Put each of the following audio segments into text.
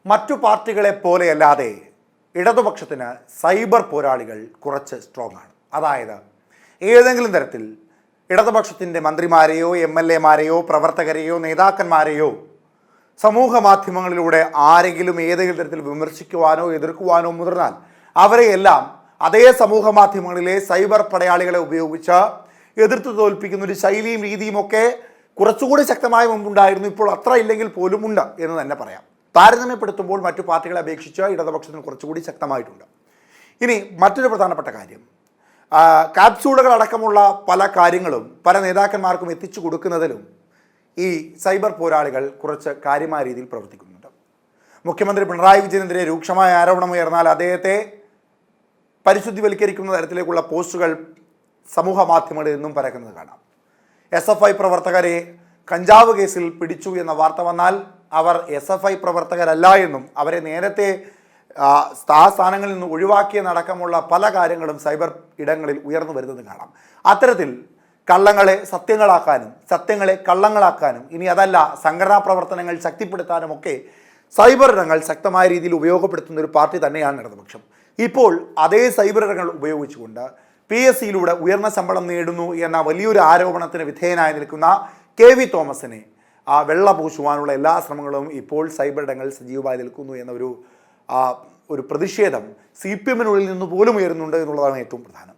മറ്റു പാർട്ടികളെ പോലെയല്ലാതെ ഇടതുപക്ഷത്തിന് സൈബർ പോരാളികൾ കുറച്ച് സ്ട്രോങ് ആണ്. അതായത് ഏതെങ്കിലും തരത്തിൽ ഇടതുപക്ഷത്തിൻ്റെ മന്ത്രിമാരെയോ MLA-മാരെയോ പ്രവർത്തകരെയോ നേതാക്കന്മാരെയോ സമൂഹ മാധ്യമങ്ങളിലൂടെ ആരെങ്കിലും ഏതെങ്കിലും തരത്തിൽ വിമർശിക്കുവാനോ എതിർക്കുവാനോ മുതിർന്നാൽ അവരെയെല്ലാം അതേ സമൂഹ മാധ്യമങ്ങളിലെ സൈബർ പടയാളികളെ ഉപയോഗിച്ച് എതിർത്ത് തോൽപ്പിക്കുന്ന ഒരു ശൈലിയും രീതിയുമൊക്കെ കുറച്ചുകൂടി ശക്തമായ മുമ്പുണ്ടായിരുന്നു. ഇപ്പോൾ അത്ര ഇല്ലെങ്കിൽ പോലും ഉണ്ട് എന്ന് തന്നെ പറയാം. താരതമ്യപ്പെടുത്തുമ്പോൾ മറ്റു പാർട്ടികളെ അപേക്ഷിച്ച് ഇടതുപക്ഷത്തിന് കുറച്ചുകൂടി ശക്തമായിട്ടുണ്ട്. ഇനി മറ്റൊരു പ്രധാനപ്പെട്ട കാര്യം, കാപ്സ്യൂളുകൾ അടക്കമുള്ള പല കാര്യങ്ങളും പല നേതാക്കന്മാർക്കും എത്തിച്ചു കൊടുക്കുന്നതിലും ഈ സൈബർ പോരാളികൾ കുറച്ച് കാര്യമായ രീതിയിൽ പ്രവർത്തിക്കുന്നുണ്ട്. മുഖ്യമന്ത്രി പിണറായി വിജയനെതിരെ രൂക്ഷമായ ആരോപണം ഉയർന്നാൽ അദ്ദേഹത്തെ പരിശുദ്ധിവൽക്കരിക്കുന്ന തരത്തിലേക്കുള്ള പോസ്റ്റുകൾ സമൂഹ മാധ്യമങ്ങളിൽ നിന്നും പരക്കുന്നത് കാണാം. SFI പ്രവർത്തകരെ കഞ്ചാവ് കേസിൽ പിടിച്ചു എന്ന വാർത്ത വന്നാൽ അവർ SFI പ്രവർത്തകരല്ല എന്നും അവരെ നേരത്തെ സ്ഥാനങ്ങളിൽ നിന്ന് ഒഴിവാക്കിയെന്നടക്കമുള്ള പല കാര്യങ്ങളും സൈബർ ഇടങ്ങളിൽ ഉയർന്നു വരുന്നത് കാണാം. അത്തരത്തിൽ കള്ളങ്ങളെ സത്യങ്ങളാക്കാനും സത്യങ്ങളെ കള്ളങ്ങളാക്കാനും ഇനി അതല്ല സംഘടനാ പ്രവർത്തനങ്ങൾ ശക്തിപ്പെടുത്താനുമൊക്കെ സൈബർ ഇടങ്ങൾ ശക്തമായ രീതിയിൽ ഉപയോഗപ്പെടുത്തുന്ന ഒരു പാർട്ടി തന്നെയാണ് ഇടതുപക്ഷം. ഇപ്പോൾ അതേ സൈബർ ഇടങ്ങൾ ഉപയോഗിച്ചുകൊണ്ട് PSCയിലൂടെ ഉയർന്ന ശമ്പളം നേടുന്നു എന്ന വലിയൊരു ആരോപണത്തിന് വിധേയനായി നിൽക്കുന്ന KV തോമസിനെ വെള്ള പൂശുവാനുള്ള എല്ലാ ശ്രമങ്ങളും ഇപ്പോൾ സൈബർ ഇടങ്ങളിൽ സജീവമായി നിൽക്കുന്നു എന്ന ഒരു പ്രതിഷേധം CPM-നുള്ളിൽ നിന്ന് പോലും ഉയരുന്നുണ്ട് എന്നുള്ളതാണ് ഏറ്റവും പ്രധാനം.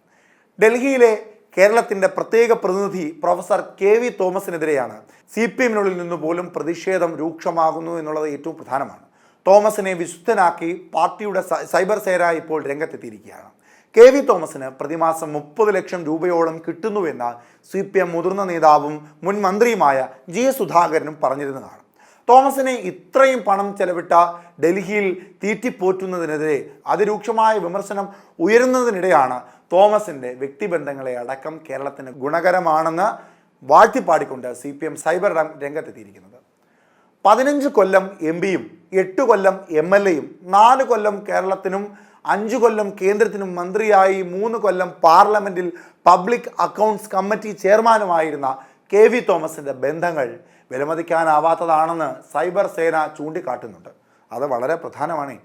ഡൽഹിയിലെ കേരളത്തിൻ്റെ പ്രത്യേക പ്രതിനിധി പ്രൊഫസർ KV തോമസിനെതിരെയാണ് CPM-നുള്ളിൽ നിന്ന് പോലും പ്രതിഷേധം രൂക്ഷമാകുന്നു എന്നുള്ളത് ഏറ്റവും പ്രധാനമാണ്. തോമസിനെ വിശുദ്ധനാക്കി പാർട്ടിയുടെ സൈബർ സേന ഇപ്പോൾ രംഗത്തെത്തിയിരിക്കുകയാണ്. KV തോമസിന് പ്രതിമാസം 30 ലക്ഷം രൂപയോളം കിട്ടുന്നുവെന്ന് CPM മുതിർന്ന നേതാവും മുൻ മന്ത്രിയുമായ GS സുധാകരനും പറഞ്ഞിരുന്നതാണ്. തോമസിനെ ഇത്രയും പണം ചെലവിട്ട ഡൽഹിയിൽ തീറ്റിപ്പോറ്റുന്നതിനെതിരെ അതിരൂക്ഷമായ വിമർശനം ഉയരുന്നതിനിടെയാണ് തോമസിൻ്റെ വ്യക്തിബന്ധങ്ങളെ അടക്കം കേരളത്തിന് ഗുണകരമാണെന്ന് വാഴ്ത്തിപ്പാടിക്കൊണ്ട് CPM സൈബർ രംഗത്തെത്തിയിരിക്കുന്നത്. 15 കൊല്ലം MP-യും 8 കൊല്ലം MLA-യും 4 കൊല്ലം കേരളത്തിനും 5 കൊല്ലം കേന്ദ്രത്തിനും മന്ത്രിയായി 3 കൊല്ലം പാർലമെൻറ്റിൽ പബ്ലിക് അക്കൗണ്ട്സ് കമ്മിറ്റി ചെയർമാനുമായിരുന്ന KV തോമസിൻ്റെ ബന്ധങ്ങൾ വിലമതിക്കാനാവാത്തതാണെന്ന് സൈബർ സേന ചൂണ്ടിക്കാട്ടുന്നുണ്ട്. അത് വളരെ പ്രധാനമാണ്.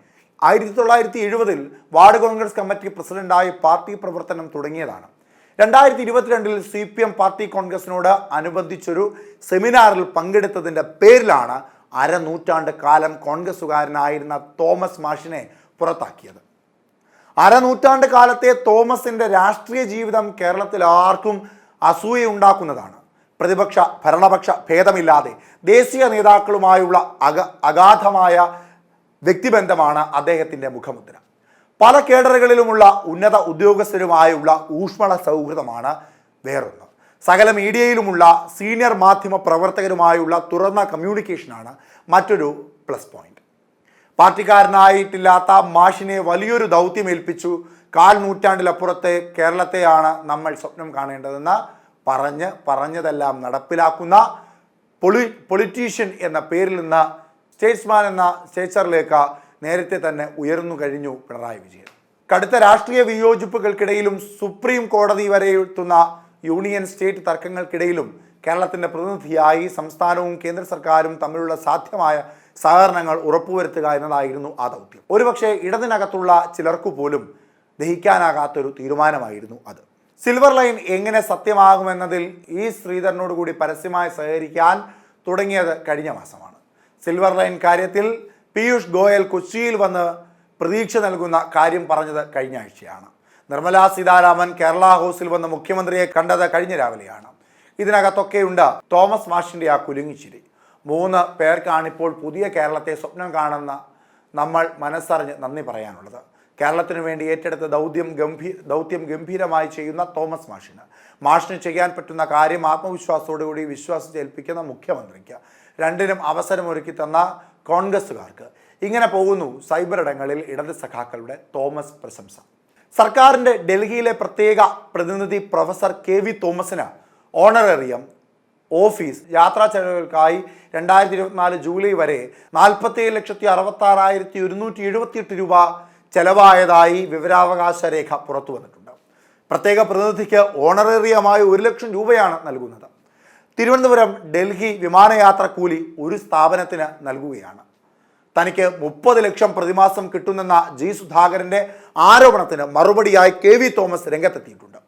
1970-ൽ വാർഡ് കോൺഗ്രസ് കമ്മിറ്റി പ്രസിഡന്റായി പാർട്ടി പ്രവർത്തനം തുടങ്ങിയതാണ്. 2022-ൽ CPM പാർട്ടി കോൺഗ്രസിനോട് അനുബന്ധിച്ചൊരു സെമിനാറിൽ പങ്കെടുത്തതിൻ്റെ പേരിലാണ് അരനൂറ്റാണ്ട് കാലം കോൺഗ്രസുകാരനായിരുന്ന തോമസ് മാഷിനെ പുറത്താക്കിയത്. അരനൂറ്റാണ്ട് കാലത്തെ തോമസിൻ്റെ രാഷ്ട്രീയ ജീവിതം കേരളത്തിൽ ആർക്കും അസൂയയുണ്ടാക്കുന്നതാണ്. പ്രതിപക്ഷ ഭരണപക്ഷ ഭേദമില്ലാതെ ദേശീയ നേതാക്കളുമായുള്ള അഗാധമായ വ്യക്തിബന്ധമാണ് അദ്ദേഹത്തിൻ്റെ മുഖമുദ്ര. പല കേഡറുകളിലുമുള്ള ഉന്നത ഉദ്യോഗസ്ഥരുമായുള്ള ഊഷ്മള സൗഹൃദമാണ് വേറൊന്ന്. സകല മീഡിയയിലുമുള്ള സീനിയർ മാധ്യമ പ്രവർത്തകരുമായുള്ള തുറന്ന കമ്മ്യൂണിക്കേഷനാണ് മറ്റൊരു പ്ലസ് പോയിന്റ്. പാർട്ടിക്കാരനായിട്ടില്ലാത്ത മാഷിനെ വലിയൊരു ദൗത്യമേൽപ്പിച്ചു 1/4 നൂറ്റാണ്ടിലപ്പുറത്തെ കേരളത്തെയാണ് നമ്മൾ സ്വപ്നം കാണേണ്ടതെന്ന് പറഞ്ഞതെല്ലാം നടപ്പിലാക്കുന്ന പൊളിറ്റീഷ്യൻ എന്ന പേരിൽ നിന്ന് സ്റ്റേറ്റ്സ്മാൻ എന്ന സ്റ്റേച്ചറിലേക്ക് നേരത്തെ തന്നെ ഉയർന്നു കഴിഞ്ഞു പിണറായി വിജയൻ. കടുത്ത രാഷ്ട്രീയ വിയോജിപ്പുകൾക്കിടയിലും സുപ്രീം കോടതി വരെ എത്തുന്ന യൂണിയൻ സ്റ്റേറ്റ് തർക്കങ്ങൾക്കിടയിലും കേരളത്തിൻ്റെ പ്രതിനിധിയായി സംസ്ഥാനവും കേന്ദ്ര സർക്കാരും തമ്മിലുള്ള സാധ്യമായ സഹകരണങ്ങൾ ഉറപ്പുവരുത്തുക എന്നതായിരുന്നു ആ ദൗത്യം. ഒരുപക്ഷെ ഇടതിനകത്തുള്ള ചിലർക്കു പോലും ദഹിക്കാനാകാത്തൊരു തീരുമാനമായിരുന്നു അത്. സിൽവർ ലൈൻ എങ്ങനെ സത്യമാകുമെന്നതിൽ ശ്രീധരനോട് കൂടി പരസ്യമായി സഹകരിക്കാൻ തുടങ്ങിയത് കഴിഞ്ഞ മാസമാണ്. സിൽവർ ലൈൻ കാര്യത്തിൽ പീയൂഷ് ഗോയൽ കൊച്ചിയിൽ വന്ന് പ്രതീക്ഷ നൽകുന്ന കാര്യം പറഞ്ഞത് കഴിഞ്ഞ ആഴ്ചയാണ്. നിർമ്മലാ സീതാരാമൻ കേരള ഹൗസിൽ വന്ന് മുഖ്യമന്ത്രിയെ കണ്ടത് കഴിഞ്ഞ രാവിലെയാണ്. ഇതിനകത്തൊക്കെയുണ്ട് തോമസ് മാഷിൻ്റെ ആ കുലുങ്ങിച്ചിരി. 3 പേർക്കാണിപ്പോൾ പുതിയ കേരളത്തെ സ്വപ്നം കാണുന്ന നമ്മൾ മനസ്സറിഞ്ഞ് നന്ദി പറയാനുള്ളത്. കേരളത്തിന് വേണ്ടി ഏറ്റെടുത്ത ദൗത്യം ഗംഭീരമായി ചെയ്യുന്ന തോമസ് മാഷിന് ചെയ്യാൻ പറ്റുന്ന കാര്യം ആത്മവിശ്വാസത്തോടുകൂടി വിശ്വാസിച്ചേൽപ്പിക്കുന്ന മുഖ്യമന്ത്രിക്ക്, രണ്ടിനും അവസരമൊരുക്കി തന്ന കോൺഗ്രസുകാർക്ക്. ഇങ്ങനെ പോകുന്നു സൈബർ ഇടങ്ങളിൽ ഇടത് സഖാക്കളുടെ തോമസ് പ്രശംസ. സർക്കാരിൻ്റെ ഡൽഹിയിലെ പ്രത്യേക പ്രതിനിധി പ്രൊഫസർ KV തോമസിന് ഓണറേറിയം, ഓഫീസ്, യാത്രാ ചെലവുകൾക്കായി 2024 ജൂലൈ വരെ 47,66,178 രൂപ ചെലവായതായി വിവരാവകാശ രേഖ പുറത്തു വന്നിട്ടുണ്ട്. പ്രത്യേക പ്രതിനിധിക്ക് ഓണറേറിയമായി 1 ലക്ഷം രൂപയാണ് നൽകുന്നത്. തിരുവനന്തപുരം ഡൽഹി വിമാനയാത്ര കൂലി ഒരു സ്ഥാപനത്തിന് നൽകുകയാണ്. തനിക്ക് 30 ലക്ഷം പ്രതിമാസം കിട്ടുന്നെന്ന ജി സുധാകരൻ്റെ ആരോപണത്തിന് മറുപടിയായി KV തോമസ് രംഗത്തെത്തിയിട്ടുണ്ട്.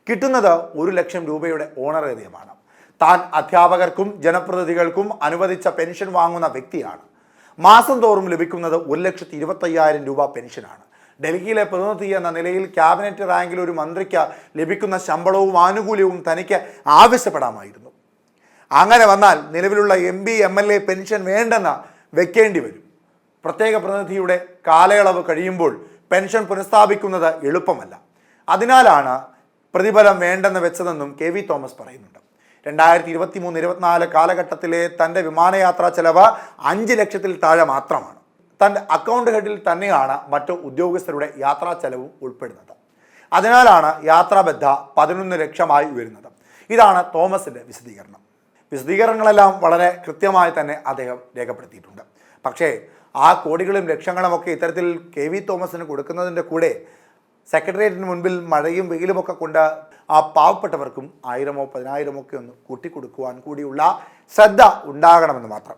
കിട്ടുന്നത് 1 ലക്ഷം രൂപയുടെ ഓണറേറിയമാണ്. താൻ അധ്യാപകർക്കും ജനപ്രതിനിധികൾക്കും അനുവദിച്ച പെൻഷൻ വാങ്ങുന്ന വ്യക്തിയാണ്. മാസം തോറും ലഭിക്കുന്നത് 1,25,000 രൂപ പെൻഷനാണ്. ഡൽഹിയിലെ പ്രതിനിധി എന്ന നിലയിൽ ക്യാബിനറ്റ് റാങ്കിൽ ഒരു മന്ത്രിക്ക് ലഭിക്കുന്ന ശമ്പളവും ആനുകൂല്യവും തനിക്ക് ആവശ്യപ്പെടാമായിരുന്നു. അങ്ങനെ വന്നാൽ നിലവിലുള്ള MP MLA പെൻഷൻ വേണ്ടെന്ന് വെക്കേണ്ടി വരും. പ്രത്യേക പ്രതിനിധിയുടെ കാലയളവ് കഴിയുമ്പോൾ പെൻഷൻ പുനഃസ്ഥാപിക്കുന്നത് എളുപ്പമല്ല. അതിനാലാണ് പ്രതിഫലം വേണ്ടെന്ന് വെച്ചതെന്നും KV തോമസ് പറയുന്നുണ്ട്. 2023-24 കാലഘട്ടത്തിലെ തൻ്റെ വിമാനയാത്രാ ചെലവ് 5 ലക്ഷത്തിൽ താഴെ മാത്രമാണ്. തൻ്റെ അക്കൗണ്ട് ഹെഡിൽ തന്നെയാണ് മറ്റു ഉദ്യോഗസ്ഥരുടെ യാത്രാ ചെലവും ഉൾപ്പെടുന്നത്. അതിനാലാണ് യാത്രാബദ്ധ 11 ലക്ഷമായി ഉയരുന്നത്. ഇതാണ് തോമസിൻ്റെ വിശദീകരണം. വിശദീകരണങ്ങളെല്ലാം വളരെ കൃത്യമായി തന്നെ അദ്ദേഹം രേഖപ്പെടുത്തിയിട്ടുണ്ട്. പക്ഷേ ആ കോടികളും ലക്ഷങ്ങളുമൊക്കെ ഇത്തരത്തിൽ KV തോമസിന് കൊടുക്കുന്നതിൻ്റെ കൂടെ സെക്രട്ടേറിയറ്റിന് മുൻപിൽ മഴയും വെയിലുമൊക്കെ കൊണ്ട് ആ പാവപ്പെട്ടവർക്കും 1000-10,000 ഒക്കെ ഒന്ന് കൂട്ടിക്കൊടുക്കുവാൻ കൂടിയുള്ള ശ്രദ്ധ ഉണ്ടാകണമെന്ന് മാത്രം.